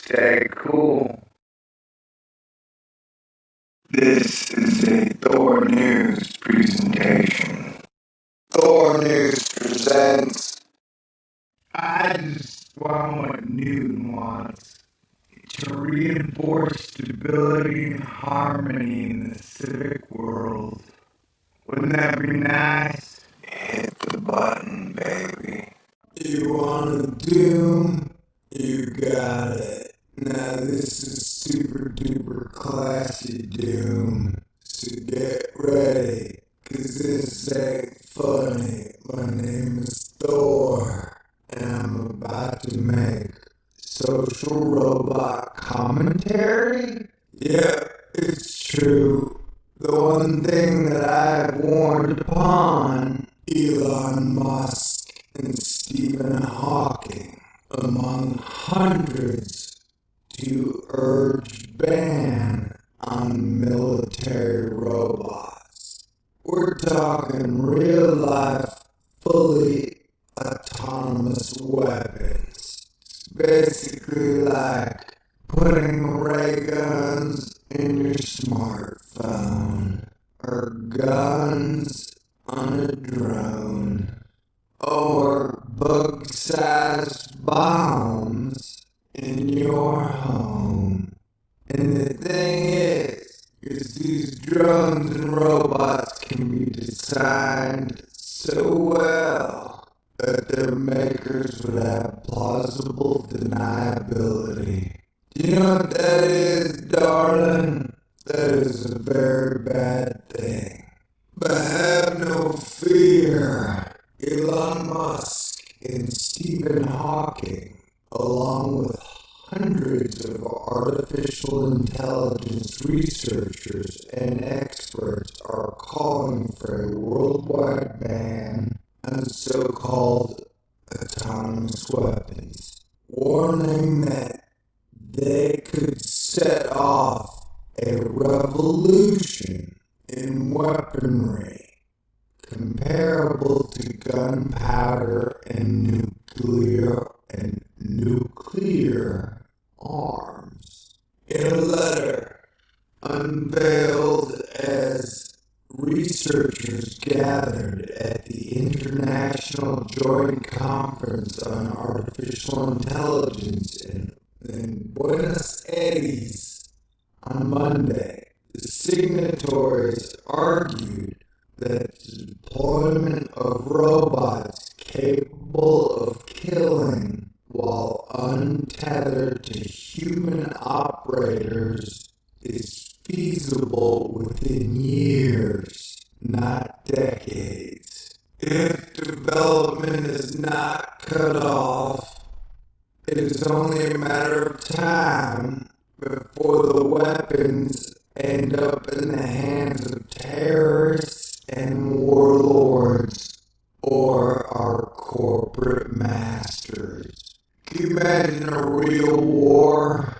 Stay cool. This is a Thor News presentation. Thor News presents. I just want what Newton wants. To reinforce stability and harmony in the civic world. Wouldn't that be nice? Hit the button, baby. You want a doom? You got it. Now this is super duper classy doom. So get ready, 'cause this ain't funny. My name is Thor, and I'm about to make social robot commentary? Yeah, it's true. The one thing that I've warned upon Elon Musk and Stephen Hawking, among hundreds, to urge ban on military robots. We're talking real life, fully autonomous weapons. It's basically like putting ray guns in your smartphone, or guns on a drone, or bug-sized bombs in your home. And the thing is these drones and robots can be designed so well that their makers would have plausible deniability. Do you know what that is, darling? That is a very bad thing. But have no fear. Elon Musk and Stephen Hawking, along with hundreds of artificial intelligence researchers and experts, are calling for a worldwide ban on so-called autonomous weapons, warning that they could set off a revolution in weaponry comparable to gunpowder and nuclear arms. In a letter unveiled as researchers gathered at the International Joint Conference on Artificial Intelligence in Buenos Aires on Monday, the signatories argued that the deployment of robots capable of killing while untethered to human operators is feasible within years, not decades. If development is not cut off, it is only a matter of time before the weapons end up in the hands of terrorists and warlords or our corporate masters. Can you imagine a real war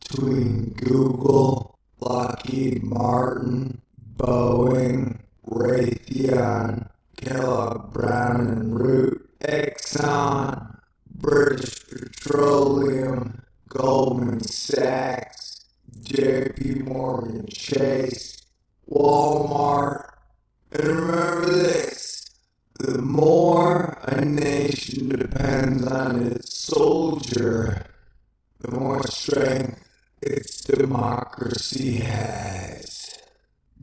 between Google, Lockheed Martin, Boeing, Raytheon, Kellogg Brown and Root, Exxon, British Petroleum, Goldman Sachs, JP Morgan Chase, Walmart? And remember this, the more a nation depends on its soldier, the more strength its democracy has.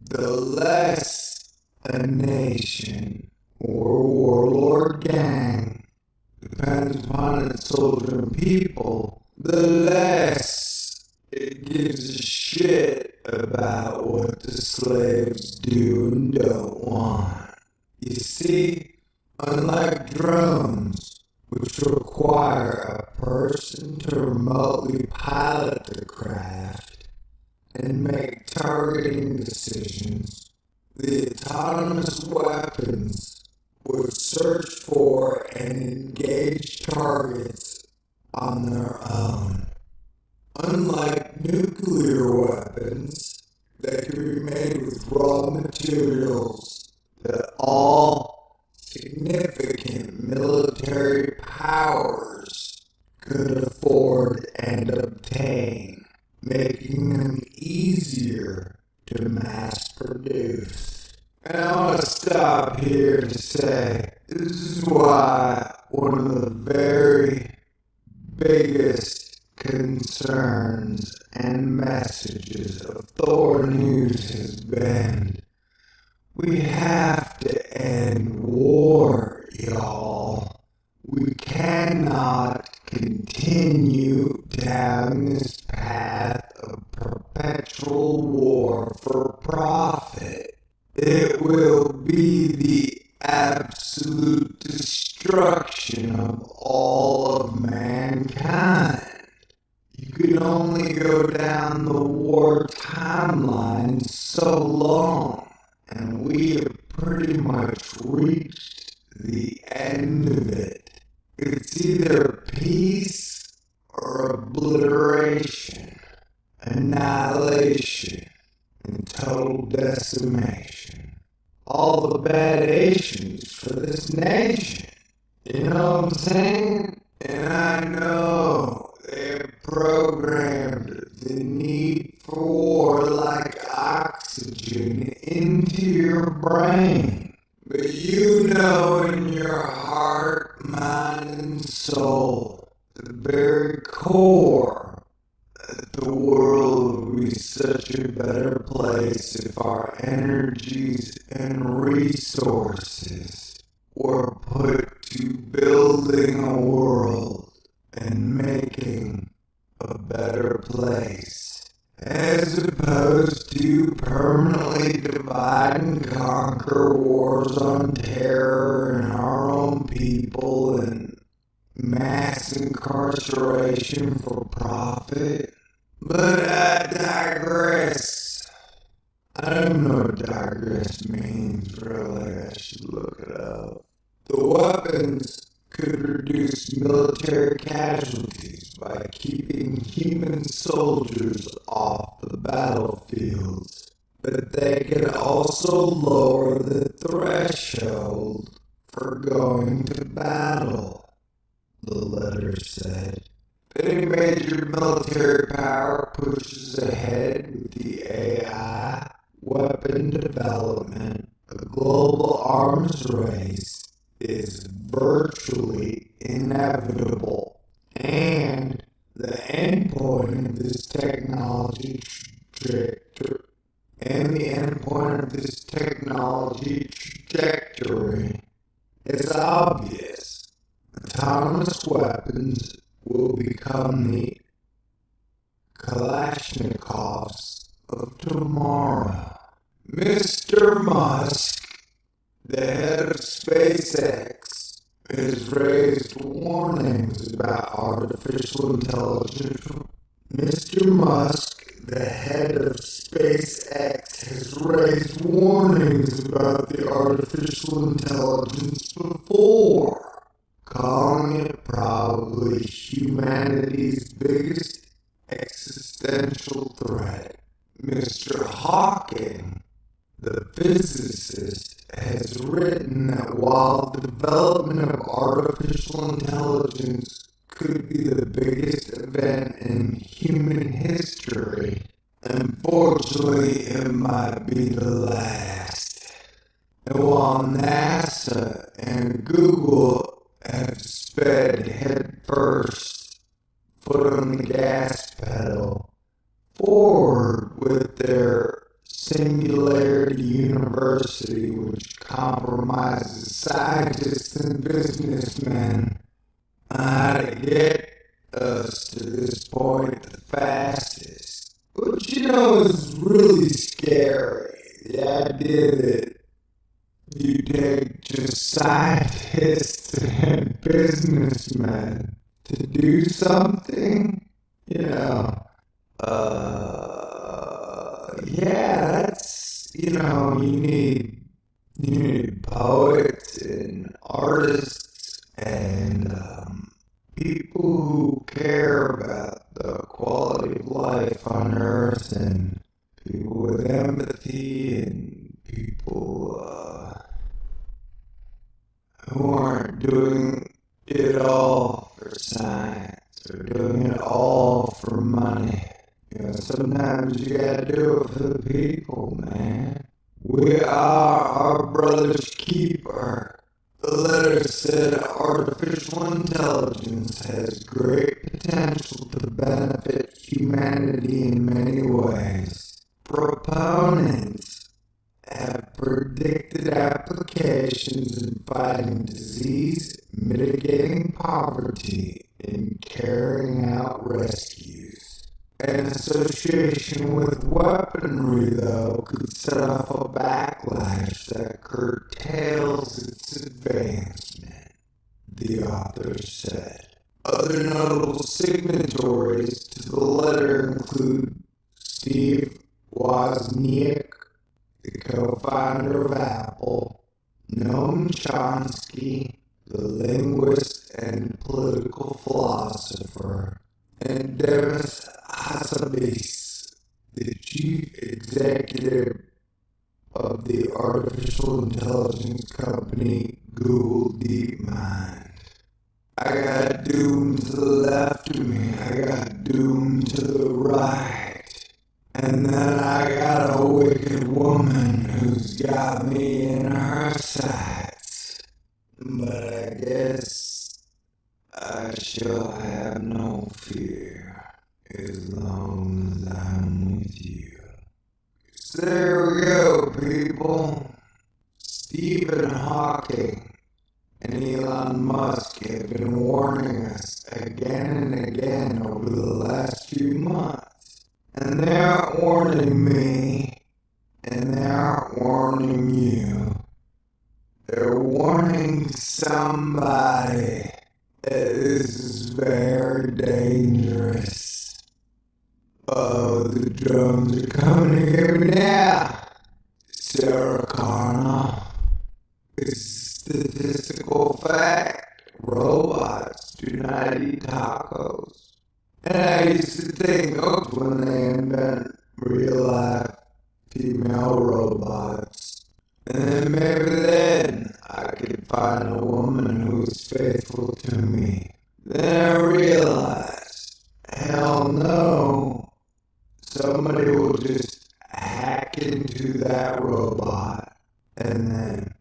The less a nation or warlord gang depends upon its soldier and people, the less it gives a shit about what the slaves do and don't want. You see, unlike drones, which require a person to remotely pilot the craft and make targeting decisions, the autonomous weapons would search for and engage targets on their own. Unlike nuclear weapons that can be made with raw materials that all significant military powers could afford and obtain, making them easier to mass produce. And I want to stop here to say this is why one of the very biggest concerns and messages of Thor News has been, we have to end war, y'all. We cannot continue down this path of perpetual war for profit. It will be the absolute destruction of all of mankind. You can only go down the war timeline so long, and we have pretty much reached the end of it. It's either peace or obliteration, annihilation, and total decimation. All the bad Asians for this nation. You know what I'm saying? And I know they're programmed the need for war like oxygen into your brain. But you know in your heart, mind, and soul, the very core, that the world would be such a better place if our energies and resources were put to building a world and making a better place, as opposed to permanently divide and conquer wars on terror and our own people and mass incarceration for profit. But I digress. I don't know what digress means, really. I should look it up. The weapons could reduce military casualties by keeping human soldiers off the battlefields, but they could also lower the threshold for going to battle, the letter said. If any major military power pushes ahead with the AI weapon development, a global arms race is virtually inevitable, and the endpoint of this technology trajectory is obvious. Autonomous weapons will become the Kalashnikovs of tomorrow. Mr. Musk, the head of SpaceX, has raised warnings about artificial intelligence. Mr. Musk, the head of SpaceX, has raised warnings about the artificial intelligence before, calling it probably humanity's biggest existential threat. Mr. Hawking, the physicist, has written that while the development of artificial intelligence could be the biggest event in human history, unfortunately it might be the last. And while NASA and Google have sped headfirst, foot on the gas pedal, forward with their Singularity University, which compromises scientists and businessmen, how to get us to this point the fastest. But you know, it's really scary. The idea that you take just scientists and businessmen to do something, you know, yeah, that's, you know, you need poets and artists and people who care about the quality of life on Earth, and people with empathy, and people who aren't doing it all for science or doing it all all for money. Sometimes you gotta do it for the people, man. We are our brother's keeper. The letter said artificial intelligence has great potential to benefit humanity in many ways. Proponents have predicted applications in fighting disease, mitigating poverty, and carrying out rescues. An association with weaponry, though, could set off a backlash that curtails its advancement, the author said. Other notable signatories to the letter include Steve Wozniak, the co-founder of Apple, Noam Chomsky, the linguist and political philosopher, and Demis Hassabis, the chief executive of the artificial intelligence company Google DeepMind. I got Doom to the left of me, I got Doom to the right. And then I got a wicked woman who's got me in her sights. But I guess I shall have no fear as long as I'm with you. So there we go, people. Stephen Hawking and Elon Musk have been warning us again and again over the last few months. And they aren't warning me, and they aren't warning you. They're warning somebody that this is very dangerous. Oh, the drums are coming to get me now. Sarah Connor. It's a statistical fact. Robots do not eat tacos. And I used to think, when they invent real-life female robots, and then maybe then I could find a woman who is faithful to me. Then I realized, hell no, somebody will just hack into that robot and then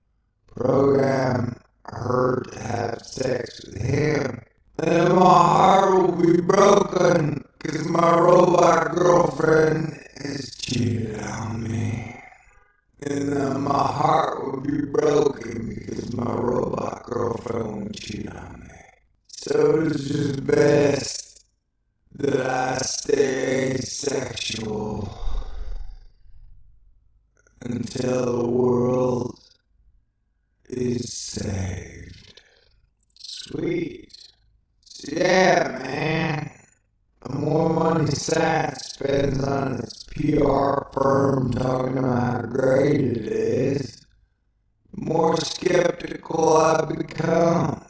program her to have sex with him. And my heart will be broken because my robot girlfriend has cheated on me. And then my heart will be broken because my robot girlfriend won't cheat on me. So it's just best that I stay asexual until the world is saved. Sweet. Yeah, man. The more money science spends on its PR firm talking about how great it is, the more skeptical I become.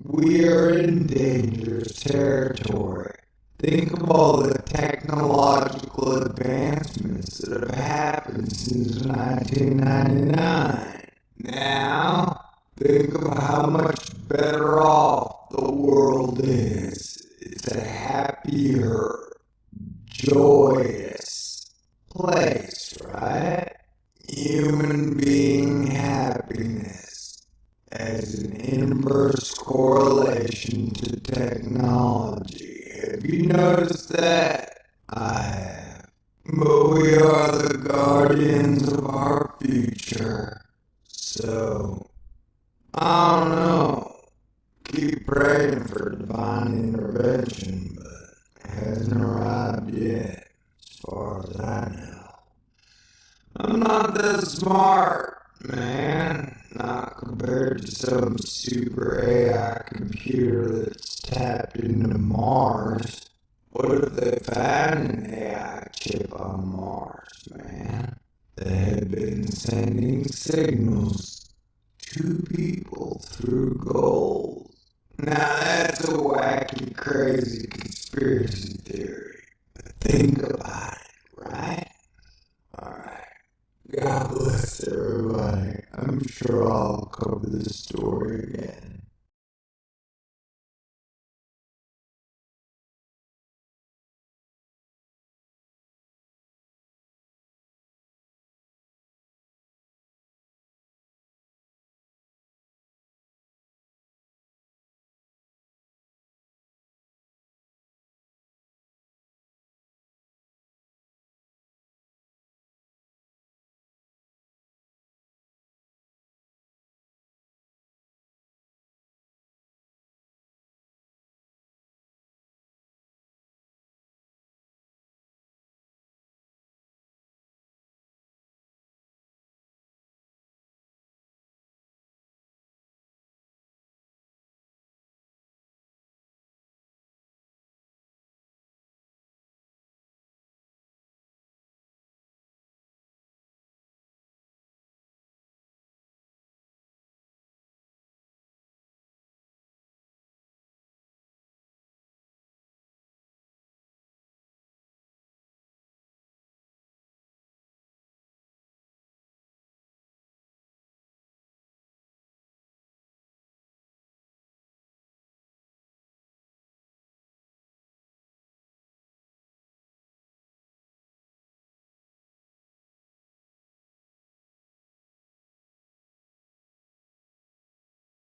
We are in dangerous territory. Think of all the technological advancements that have happened since 1999. Now, think of how much better off the world is. It's a happier, joyous place, right? Human being happiness has an inverse correlation to technology. Have you noticed that? I have. But we are the guardians of our future. So, I don't know. Keep praying for divine intervention, but it hasn't arrived yet, as far as I know. I'm not that smart, man. Not compared to some super AI computer that's tapped into Mars. What if they find an AI chip on Mars, man? They have been sending signals to people through gold. Now that's a wacky, crazy conspiracy theory. But think about it, right? Alright. God bless everybody. I'm sure I'll cover this story again.